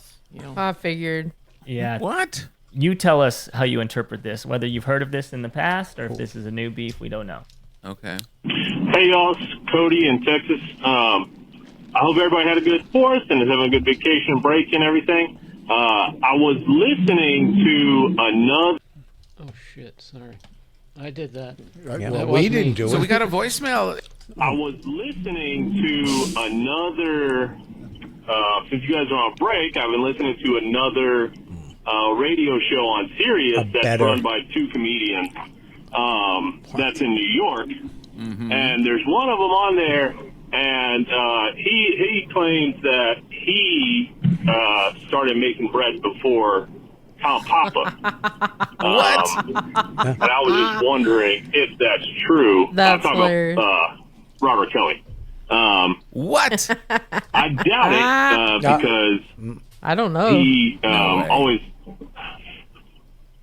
I figured. Yeah. What? You tell us how you interpret this, whether you've heard of this in the past or if this is a new beef. We don't know. Okay. Hey y'all, it's Cody in Texas. I hope everybody had a good 4th and is having a good vacation break and everything. I was listening to another. Oh shit! Sorry, I did that. Yeah. Well, That we wasn't didn't me. do So it. we got a voicemail. I was listening to another. Since you guys are on break, I've been listening to another radio show on Sirius that's run by 2 comedians. That's in New York, and there's one of them on there, and he claims that he started making bread before Tom Papa. What? And I was just wondering if that's true. That's I'm talking hilarious. about Robert Kelly. What? I doubt it because I don't know. he way. always.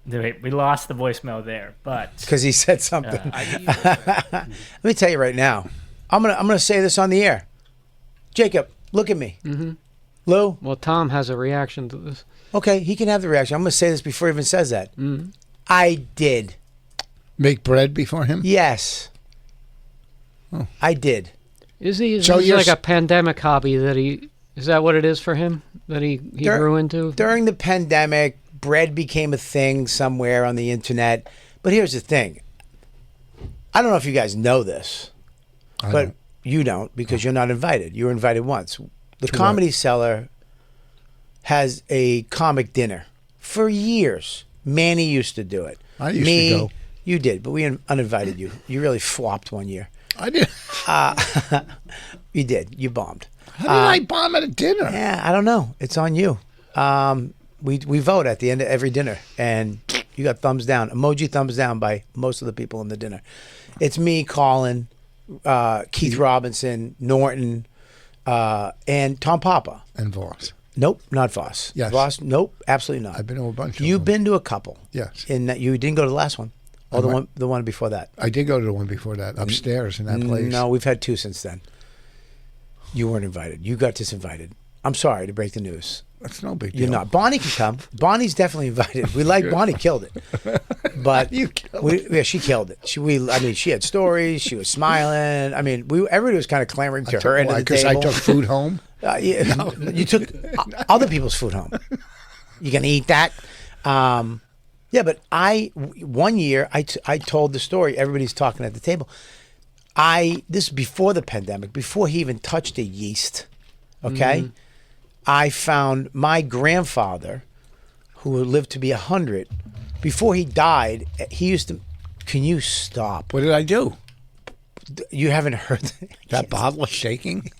We lost the voicemail there, but Because he said something. Let me tell you right now. I'm gonna say this on the air. Jacob, look at me. Mm-hmm. Lou. Well, Tom has a reaction to this. Okay, he can have the reaction. I'm gonna say this before he even says that. Mm-hmm. I did. Make bread before him? Yes. I did. Is he? Is So this you're like a s- pandemic hobby that he? Is that what it is for him? That he Dur- grew into? During the pandemic, bread became a thing somewhere on the internet. But here's the thing. I don't know if you guys know this, but you don't because you're not invited. You were invited once. The Comedy Cellar has a comic dinner for years. Manny used to do it. I used Me, to go. You did, but we uninvited you. You really flopped one year. I did. You did. You bombed. How did I bomb at a dinner? Yeah, I don't know. It's on you. We vote at the end of every dinner, and you got thumbs down, emoji thumbs down by most of the people in the dinner. It's me, Colin, Keith Robinson, Norton, and Tom Papa. And Voss. Nope, not Voss. Yes. Voss. Nope, absolutely not. I've been to a bunch of You've them. been to a couple. Yes. And you didn't go to the last one, or I the went- one before that. I did go to the one before that, upstairs in that place. No, we've had 2 since then. You weren't invited. You got disinvited. I'm sorry to break the news. That's no big deal. You're not. Bonnie can come. Bonnie's definitely invited. We like Bonnie. Killed it, but You killed yeah, she killed it. She had stories. She was smiling. I mean, everybody was kind of clamoring to her end of the Because table. I took food home. Yeah, you took other people's food home. You gonna eat that? Yeah, but one year I told the story. Everybody's talking at the table. This is before the pandemic, before he even touched a yeast. Okay. I found my grandfather, who lived to be 100, before he died, he used to. Can you stop? What did I do? You haven't heard That bottle is shaking?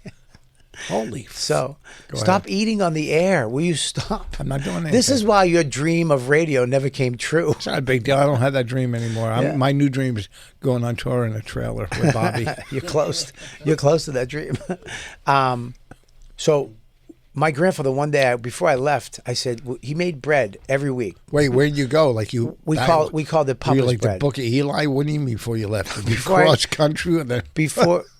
Holy. So Go stop ahead. eating on the air. Will you stop? I'm not doing anything. This is why your dream of radio never came true. It's not a big deal. I don't have that dream anymore. Yeah. My new dream is going on tour in a trailer with Bobby. You're close. You're close to that dream. So my grandfather, one day before I left, I said he made bread every week. Wait, where'd you go? Like you? We called it Were you Papa's like bread. the Book of Eli? What do you mean before you left? Did you Before I- cross country? Or the,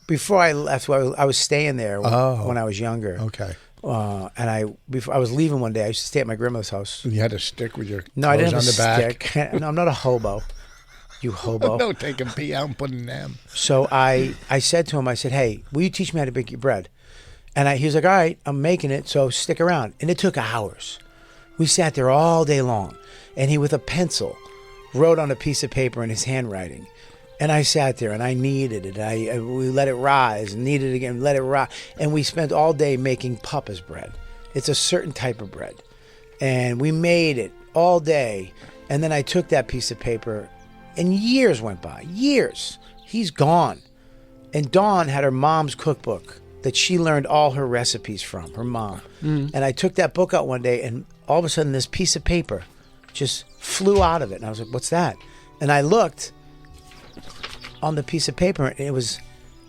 Before I left, I was staying there when I was younger. okay. And before I was leaving one day, I used to stay at my grandmother's house. You had a stick with your No, I didn't have clothes a on the back. stick. No, I'm not a hobo. You hobo. No, take a pee out and put in them. So I said to him, I said, hey, will you teach me how to bake your bread? And he was like, all right, I'm making it, so stick around. And it took hours. We sat there all day long. And he, with a pencil, wrote on a piece of paper in his handwriting. And I sat there and I kneaded it. We let it rise and kneaded it again, let it rise. And we spent all day making Papa's bread. It's a certain type of bread. And we made it all day. And then I took that piece of paper and years went by. Years. He's gone. And Dawn had her mom's cookbook that she learned all her recipes from, her mom. And I took that book out one day, and all of a sudden this piece of paper just flew out of it. And I was like, what's that? And I looked on the piece of paper, and it was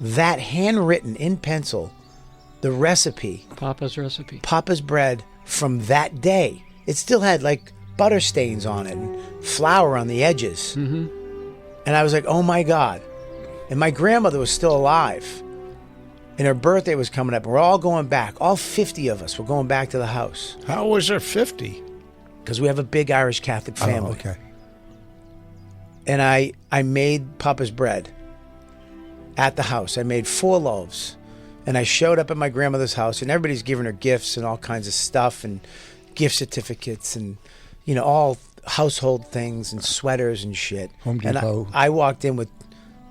that handwritten in pencil, the recipe. Papa's recipe. Papa's bread from that day. It still had like butter stains on it and flour on the edges. And I was like, oh my God. And my grandmother was still alive. And her birthday was coming up. And we're all going back. All 50 of us were going back to the house. How was there 50? Because we have a big Irish Catholic family. Oh, okay. And I made Papa's bread at the house. I made 4 loaves. And I showed up at my grandmother's house, and everybody's giving her gifts and all kinds of stuff and gift certificates and, you know, all household things and sweaters and shit. Home Depot. And I walked in with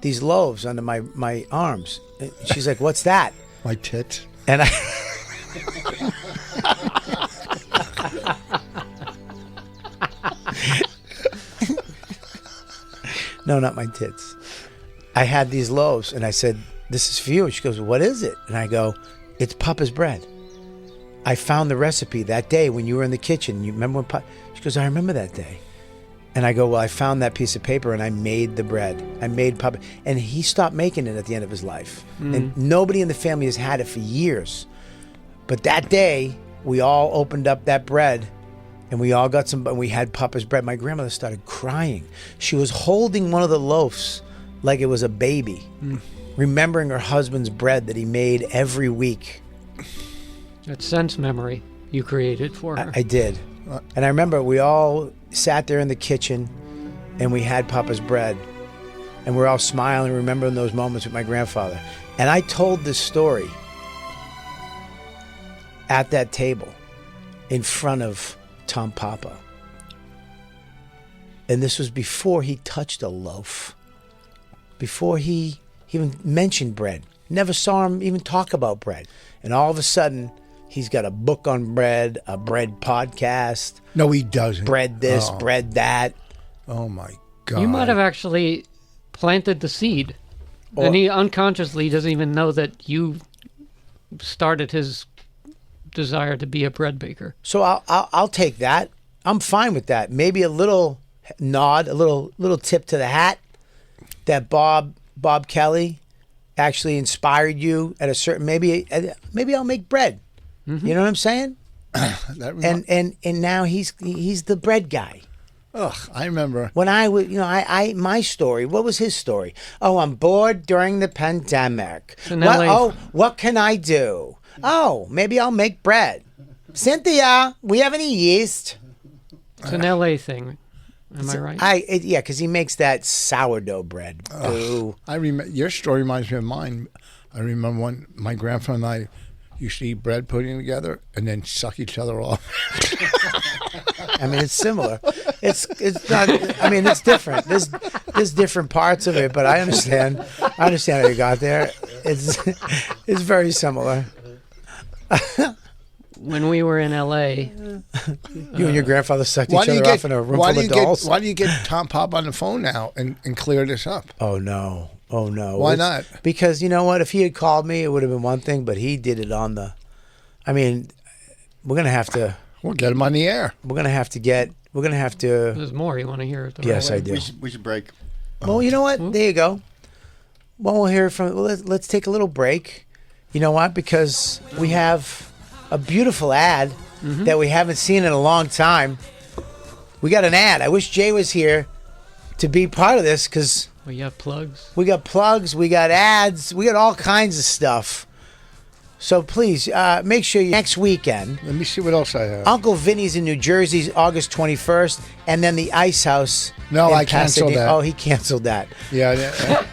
these loaves under my arms. And she's like, what's that? My tits. And I... No, not my tits. I had these loaves, and I said, this is for you. And she goes, what is it? And I go, it's Papa's bread. I found the recipe that day when you were in the kitchen. You remember when She goes, I remember that day. And I go, well, I found that piece of paper, and I made the bread. I made Papa. And he stopped making it at the end of his life. And nobody in the family has had it for years. But that day, we all opened up that bread, and we all got some, and we had Papa's bread. My grandmother started crying. She was holding one of the loaves like it was a baby, remembering her husband's bread that he made every week. That sense memory you created for her. I did. And I remember we all sat there in the kitchen, and we had Papa's bread, and we're all smiling, remembering those moments with my grandfather. And I told this story at that table in front of Tom Papa. And this was before he touched a loaf, before he even mentioned bread. Never saw him even talk about bread. And all of a sudden, he's got a book on bread, a bread podcast. No, he doesn't. Bread this, bread that. Oh, my God. You might have actually planted the seed. And he unconsciously doesn't even know that you started his desire to be a bread baker. So I'll take that. I'm fine with that. Maybe a little nod, a little tip to the hat that Bob Kelly actually inspired you at a certain, maybe I'll make bread. You know what I'm saying? And now he's the bread guy. Ugh, I remember when I was, my story. What was his story? Oh, I'm bored during the pandemic. What can I do? Oh, maybe I'll make bread. Cynthia, we have any yeast? It's an LA thing. Am I right? Yeah, because he makes that sourdough bread. Ooh. I remember your story reminds me of mine. I remember when my grandfather and I used to eat bread pudding together and then suck each other off. I mean, it's similar. It's not. I mean, it's different. There's different parts of it, but I understand how you got there. It's very similar. When we were in LA, you and your grandfather sucked each other off in a room full of dolls. Why do you get Tom Pop on the phone now and clear this up? Oh no. Why not? Because you know what? If he had called me, it would have been one thing. But he did it on the. I mean, we're gonna have to. We'll get him on the air. We're gonna have to. There's more. You want to hear it? Yes, I do. We should break. Well, you know what? There you go. Well, we'll hear from. Well, let's take a little break. You know what? Because we have a beautiful ad that we haven't seen in a long time. We got an ad. I wish Jay was here to be part of this because we got plugs. We got plugs. We got ads. We got all kinds of stuff. So please make sure next weekend. Let me see what else I have. Uncle Vinny's in New Jersey, August 21st, and then the Ice House. No, I canceled that. Oh, he canceled that. Yeah.